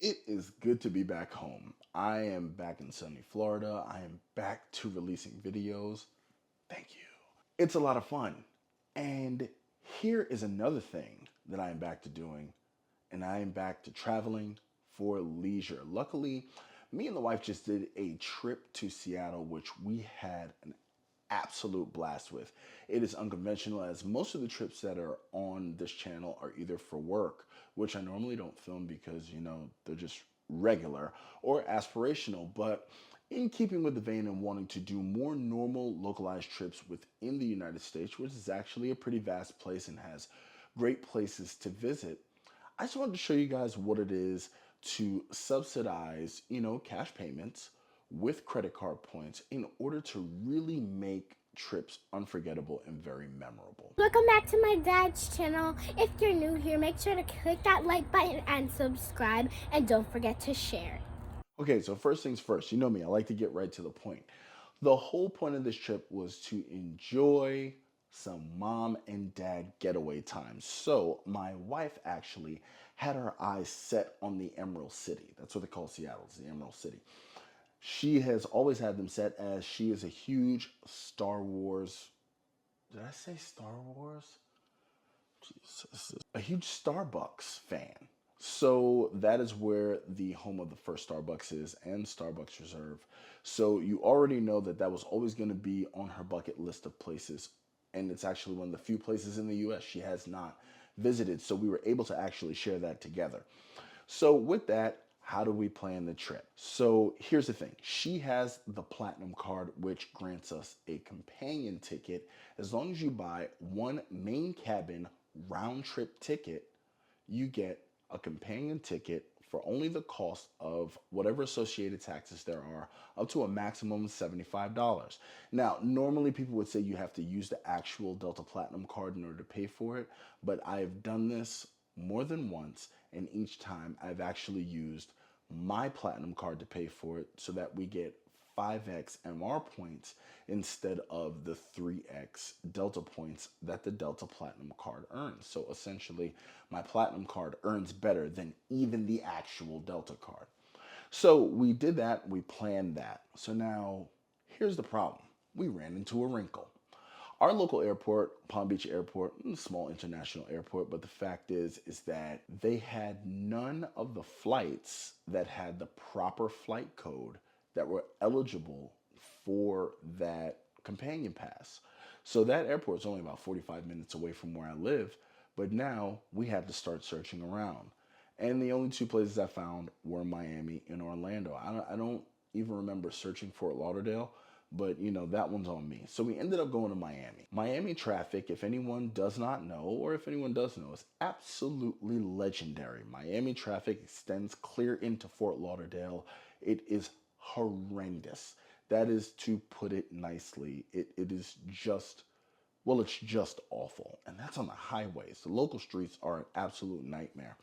It is good to be back home. I am back in sunny Florida. I am back to releasing videos. Thank you. It's a lot of fun. And here is another thing that I am back to doing, and I am back to traveling for leisure. Luckily, me and the wife just did a trip to Seattle, which we had an absolute blast with. It is unconventional, as most of the trips that are on this channel are either for work, which I normally don't film because, they're just regular, or aspirational. But in keeping with the vein and wanting to do more normal localized trips within the United States, which is actually a pretty vast place and has great places to visit, I just wanted to show you guys what it is to subsidize, cash payments with credit card points in order to really make trips unforgettable and very memorable. Welcome back to my dad's channel. If you're new here, make sure to click that like button and subscribe, and don't forget to share. Okay, so first things first, you know me, I like to get right to the point. The whole point of this trip was to enjoy some mom and dad getaway time. So my wife actually had her eyes set on the Emerald City. That's what they call Seattle, it's the Emerald City. She has always had them set, as she is a huge Star Wars. Did I say Star Wars? Jesus. A huge Starbucks fan. So that is where the home of the first Starbucks is, and Starbucks Reserve. So you already know that that was always going to be on her bucket list of places. And it's actually one of the few places in the US she has not visited. So we were able to actually share that together. So with that, how do we plan the trip? So here's the thing. She has the Platinum card, which grants us a companion ticket. As long as you buy one main cabin round trip ticket, you get a companion ticket for only the cost of whatever associated taxes there are, up to a maximum of $75. Now, normally people would say you have to use the actual Delta Platinum card in order to pay for it, but I've done this more than once, and each time I've actually used my Platinum card to pay for it, so that we get 5x MR points instead of the 3x Delta points that the Delta Platinum card earns. So essentially, my Platinum card earns better than even the actual Delta card. So we did that, we planned that. So now, here's the problem. We ran into a wrinkle. Our local airport, Palm Beach Airport, small international airport, but the fact is that they had none of the flights that had the proper flight code that were eligible for that companion pass. So that airport is only about 45 minutes away from where I live, but now we had to start searching around. And the only two places I found were Miami and Orlando. I don't even remember searching Fort Lauderdale, but that one's on me. So we ended up going to Miami. Miami traffic, if anyone does not know, or if anyone does know, is absolutely legendary. Miami traffic extends clear into Fort Lauderdale. It is horrendous. That is to put it nicely. It is just, well, it's just awful. And that's on the highways. The local streets are an absolute nightmare.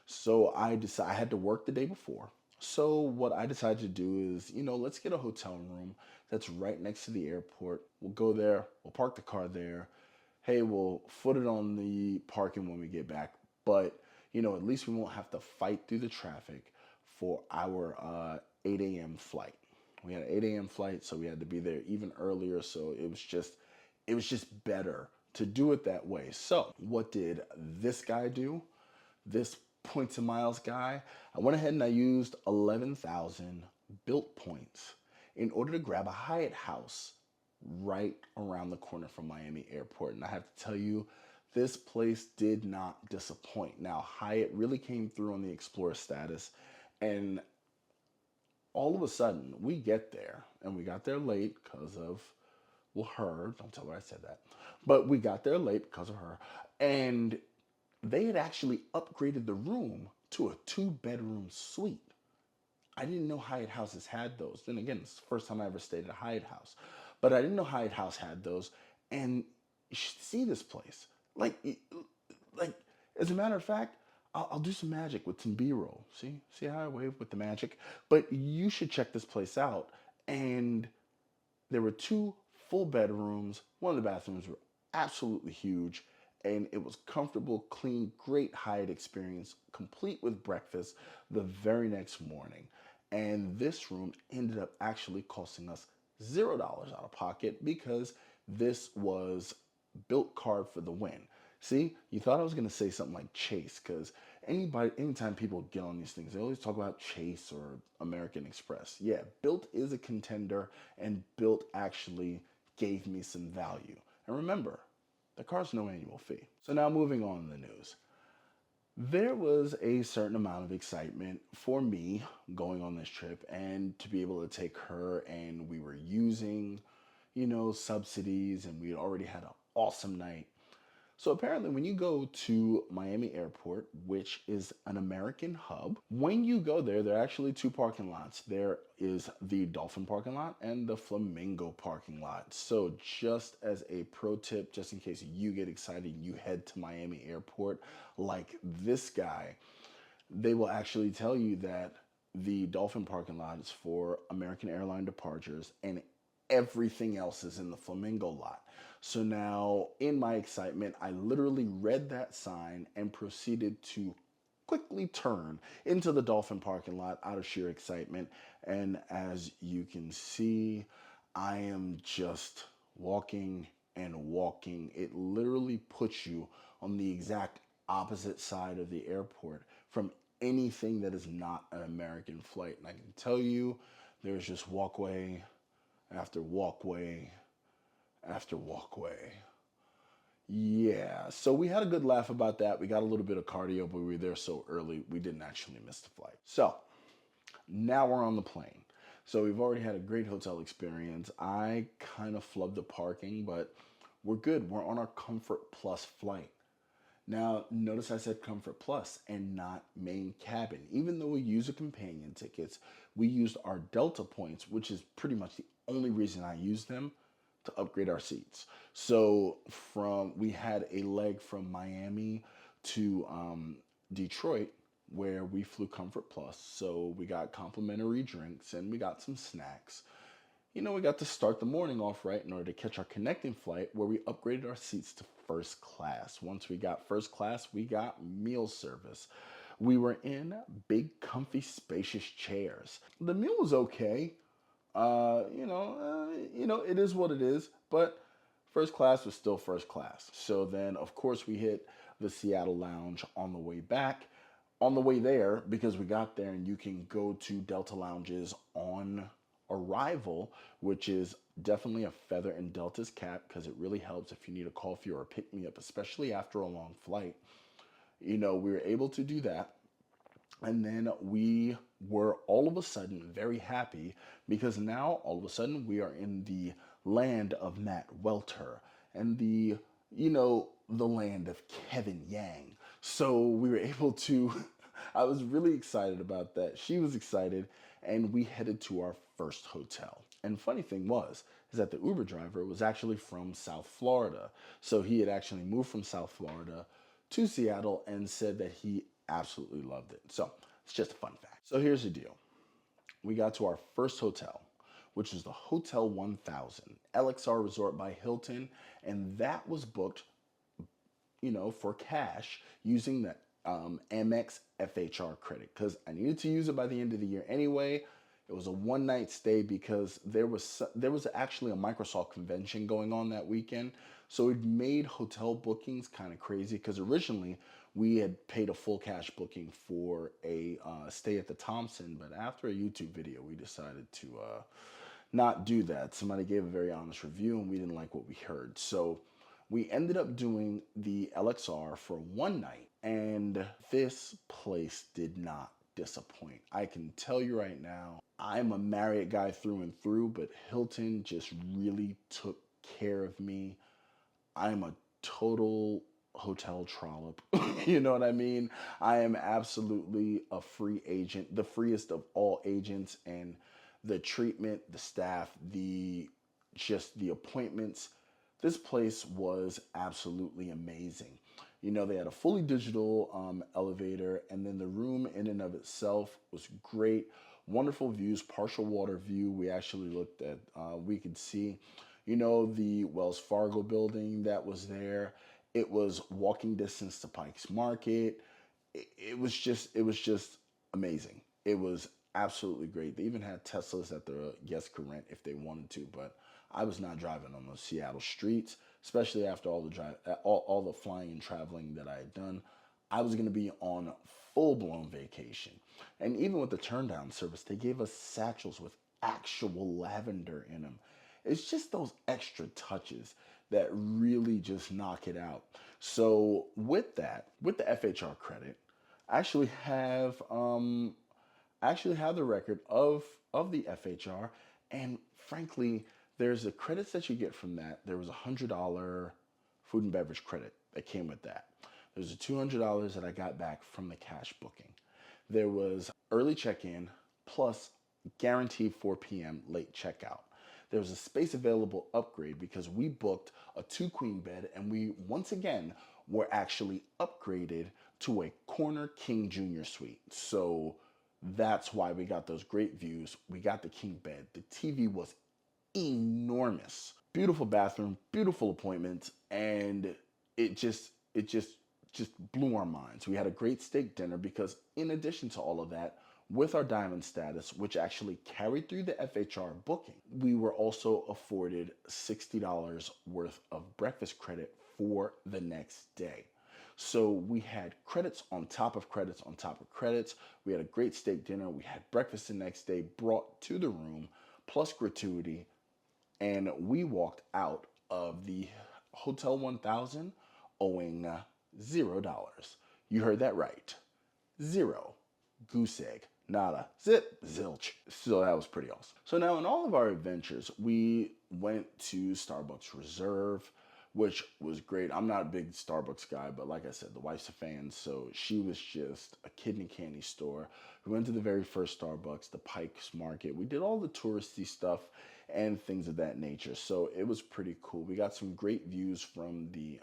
So I decided I had to work the day before. So what I decided to do is, let's get a hotel room that's right next to the airport. We'll go there, we'll park the car there. Hey, we'll foot it on the parking when we get back. But, at least we won't have to fight through the traffic for our 8 a.m. flight. We had an 8 a.m. flight, so we had to be there even earlier. So it was just better to do it that way. So what did this guy do? This points and miles guy. I went ahead and I used 11,000 built points in order to grab a Hyatt house right around the corner from Miami Airport. And I have to tell you, this place did not disappoint. Now, Hyatt really came through on the Explorer status, and all of a sudden we get there, and we got there late because of, well, her, don't tell her I said that, but we got there late because of her, and they had actually upgraded the room to a 2-bedroom suite. I didn't know Hyatt houses had those. Then again, it's the first time I ever stayed at a Hyatt house. But I didn't know Hyatt house had those. And you should see this place. Like, as a matter of fact, I'll do some magic with some B-roll. See how I wave with the magic? But you should check this place out. And there were 2 full bedrooms. One of the bathrooms were absolutely huge. And it was comfortable, clean, great Hyatt experience, complete with breakfast the very next morning. And this room ended up actually costing us $0 out of pocket because this was built card for the win. See, you thought I was gonna say something like Chase, because anytime people get on these things, they always talk about Chase or American Express. Yeah, Built is a contender, and Built actually gave me some value. And remember, the car's no annual fee. So now moving on in the news. There was a certain amount of excitement for me going on this trip and to be able to take her, and we were using, subsidies, and we had already had an awesome night. So apparently, when you go to Miami Airport, which is an American hub, when you go there, there are actually two parking lots. There is the Dolphin parking lot and the Flamingo parking lot. So just as a pro tip, just in case you get excited and you head to Miami Airport like this guy, they will actually tell you that the Dolphin parking lot is for American airline departures and everything else is in the Flamingo lot. So now, in my excitement, I literally read that sign and proceeded to quickly turn into the Dolphin parking lot out of sheer excitement. And as you can see, I am just walking and walking. It literally puts you on the exact opposite side of the airport from anything that is not an American flight. And I can tell you, there's just walkway after walkway after walkway. Yeah, so we had a good laugh about that. We got a little bit of cardio, but we were there so early, we didn't actually miss the flight. So now we're on the plane. So we've already had a great hotel experience. I kind of flubbed the parking, but we're good. We're on our Comfort Plus flight. Now, notice I said Comfort Plus and not main cabin. Even though we use a companion tickets, we used our Delta points, which is pretty much the only reason I use them, to upgrade our seats. So we had a leg from Miami to Detroit where we flew Comfort Plus. So we got complimentary drinks and we got some snacks. We got to start the morning off right in order to catch our connecting flight where we upgraded our seats to first class. Once we got first class, we got meal service. We were in big, comfy, spacious chairs. The meal was okay. It is what it is, but first class was still first class. So then, of course, we hit the Seattle Lounge on the way back. On the way there, because we got there, and you can go to Delta Lounges on arrival, which is definitely a feather in Delta's cap because it really helps if you need a coffee or a pick me up, especially after a long flight. We were able to do that. And then we were all of a sudden very happy because now all of a sudden we are in the land of Matt Welter and the land of Kevin Yang. So we were able to, I was really excited about that. She was excited, and we headed to our first hotel. And funny thing is that the Uber driver was actually from South Florida. So he had actually moved from South Florida to Seattle and said that he absolutely loved it. So it's just a fun fact. So here's the deal. We got to our first hotel, which is the Hotel 1000, LXR Resort by Hilton. And that was booked, for cash using the Amex FHR credit because I needed to use it by the end of the year anyway. It was a one-night stay because there was actually a Microsoft convention going on that weekend. So it made hotel bookings kind of crazy because originally we had paid a full cash booking for a stay at the Thompson, but after a YouTube video, we decided to not do that. Somebody gave a very honest review and we didn't like what we heard. So we ended up doing the LXR for one night, and this place did not disappoint. I can tell you right now, I'm a Marriott guy through and through, but Hilton just really took care of me. I'm a total hotel trollop. You know what I mean? I am absolutely a free agent, the freest of all agents, and the treatment, the staff, the appointments. This place was absolutely amazing. They had a fully digital elevator, and then the room in and of itself was great. Wonderful views, partial water view. We actually looked at, we could see, the Wells Fargo building that was there. It was walking distance to Pike's Market. It was just amazing. It was absolutely great. They even had Teslas that the guests could rent if they wanted to, but I was not driving on those Seattle streets, especially after all the flying and traveling that I had done. I was going to be on full blown vacation. And even with the turn down service, they gave us satchels with actual lavender in them. It's just those extra touches that really just knock it out. So with that, with the FHR credit, I actually have the record of the FHR, and frankly, there's the credits that you get from that. There was $100 food and beverage credit that came with that. There's a $200 that I got back from the cash booking. There was early check-in plus guaranteed 4 p.m. late checkout. There was a space available upgrade because we booked a 2 queen bed, and we once again were actually upgraded to a corner king junior suite. So that's why we got those great views. We got the king bed. The TV was enormous. Beautiful bathroom, beautiful appointments, and it just blew our minds. We had a great steak dinner because in addition to all of that, with our diamond status, which actually carried through the FHR booking, we were also afforded $60 worth of breakfast credit for the next day. So we had credits on top of credits on top of credits. We had a great steak dinner. We had breakfast the next day brought to the room, plus gratuity. And we walked out of the Hotel 1000 owing $0. You heard that right. Zero. Goose egg. Nada. Zip. Zilch. So that was pretty awesome. So now in all of our adventures, we went to Starbucks Reserve, which was great. I'm not a big Starbucks guy, but like I said, the wife's a fan, so she was just a kidney candy store. We went to the very first Starbucks, the Pike's Market. We did all the touristy stuff and things of that nature, so it was pretty cool. We got some great views from the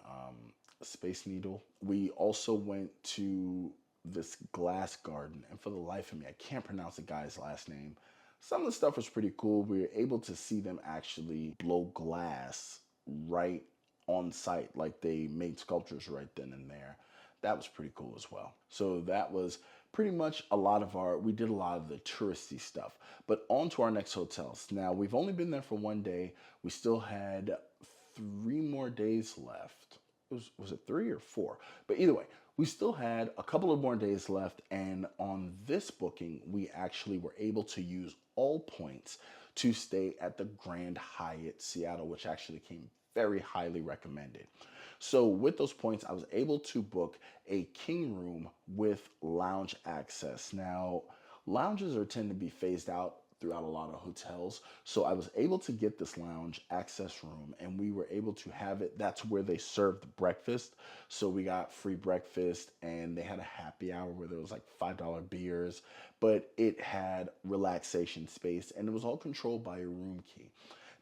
Space Needle. We also went to this glass garden, and for the life of me, I can't pronounce the guy's last name. Some of the stuff was pretty cool. We were able to see them actually blow glass right on site, like they made sculptures right then and there. That was pretty cool as well. So that was pretty much we did a lot of the touristy stuff. But on to our next hotels. Now, we've only been there for one day. We still had 3 more days left. Was it 3 or 4? But either way, we still had a couple of more days left. And on this booking, we actually were able to use all points to stay at the Grand Hyatt Seattle, which actually came very highly recommended. So with those points, I was able to book a king room with lounge access. Now, lounges tend to be phased out throughout a lot of hotels. So I was able to get this lounge access room, and we were able to have it. That's where they served breakfast. So we got free breakfast, and they had a happy hour where there was like $5 beers, but it had relaxation space, and it was all controlled by your room key.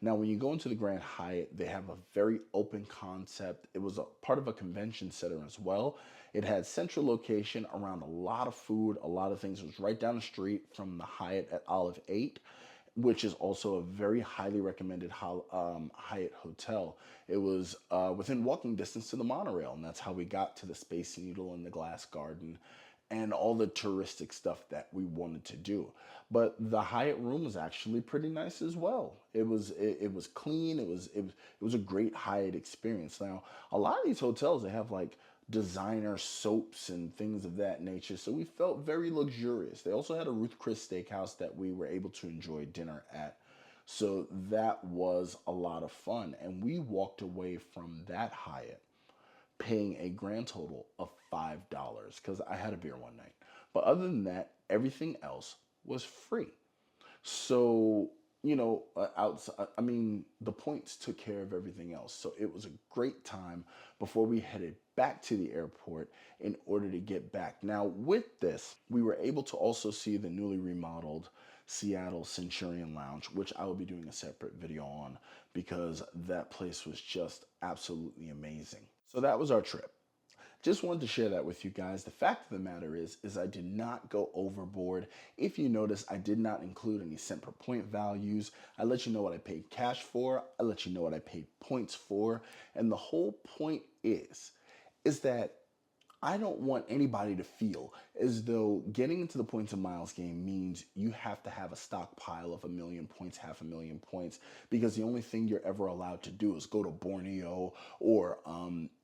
Now, when you go into the Grand Hyatt, they have a very open concept. It was a part of a convention center as well. It had central location around a lot of food, a lot of things. It was right down the street from the Hyatt at Olive 8, which is also a very highly recommended Hyatt hotel. It was within walking distance to the monorail, and that's how we got to the Space Needle and the Glass Garden and all the touristic stuff that we wanted to do. But the Hyatt room was actually pretty nice as well. It was clean. It was a great Hyatt experience. Now, a lot of these hotels, they have like designer soaps and things of that nature, so we felt very luxurious. They also had a Ruth Chris Steakhouse that we were able to enjoy dinner at. So that was a lot of fun. And we walked away from that Hyatt paying a grand total of $5 because I had a beer one night. But other than that, everything else was free. So, the points took care of everything else. So it was a great time before we headed back to the airport in order to get back. Now, with this, we were able to also see the newly remodeled Seattle Centurion Lounge, which I will be doing a separate video on because that place was just absolutely amazing. So that was our trip. Just wanted to share that with you guys. The fact of the matter is I did not go overboard. If you notice, I did not include any cent per point values. I let you know what I paid cash for. I let you know what I paid points for. And the whole point is that I don't want anybody to feel as though getting into the points and miles game means you have to have a stockpile of 1,000,000 points, 500,000 points, because the only thing you're ever allowed to do is go to Borneo or,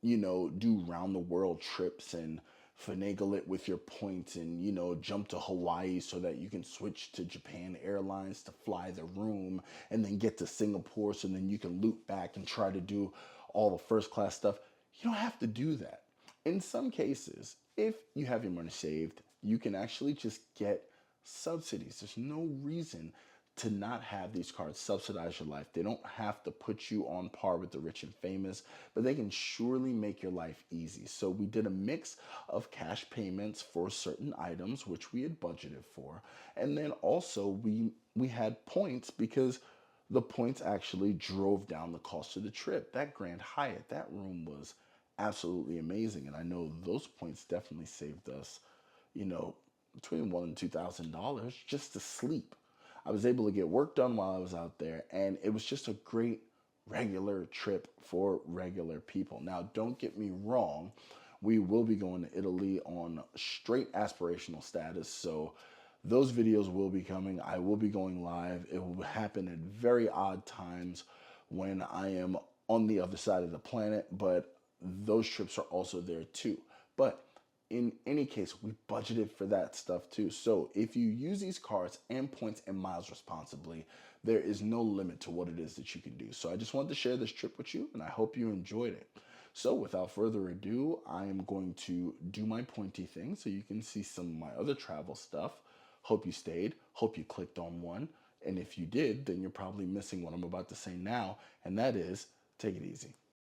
do round the world trips and finagle it with your points and, jump to Hawaii so that you can switch to Japan Airlines to fly the room and then get to Singapore so then you can loop back and try to do all the first class stuff. You don't have to do that. In some cases, if you have your money saved, you can actually just get subsidies. There's no reason to not have these cards subsidize your life. They don't have to put you on par with the rich and famous, but they can surely make your life easy. So we did a mix of cash payments for certain items, which we had budgeted for. And then also we had points because the points actually drove down the cost of the trip. That Grand Hyatt, that room was absolutely amazing. And I know those points definitely saved us, you know, between $1,000 and $2,000 just to sleep. I was able to get work done while I was out there, and it was just a great regular trip for regular people. Now, don't get me wrong, we will be going to Italy on straight aspirational status, so those videos will be coming. I will be going live. It will happen at very odd times when I am on the other side of the planet, but those trips are also there too. But in any case, we budgeted for that stuff too. So if you use these cards and points and miles responsibly, there is no limit to what it is that you can do. So I just wanted to share this trip with you, and I hope you enjoyed it. So without further ado, I am going to do my pointy thing so you can see some of my other travel stuff. Hope you stayed. Hope you clicked on one. And if you did, then you're probably missing what I'm about to say now, and that is take it easy.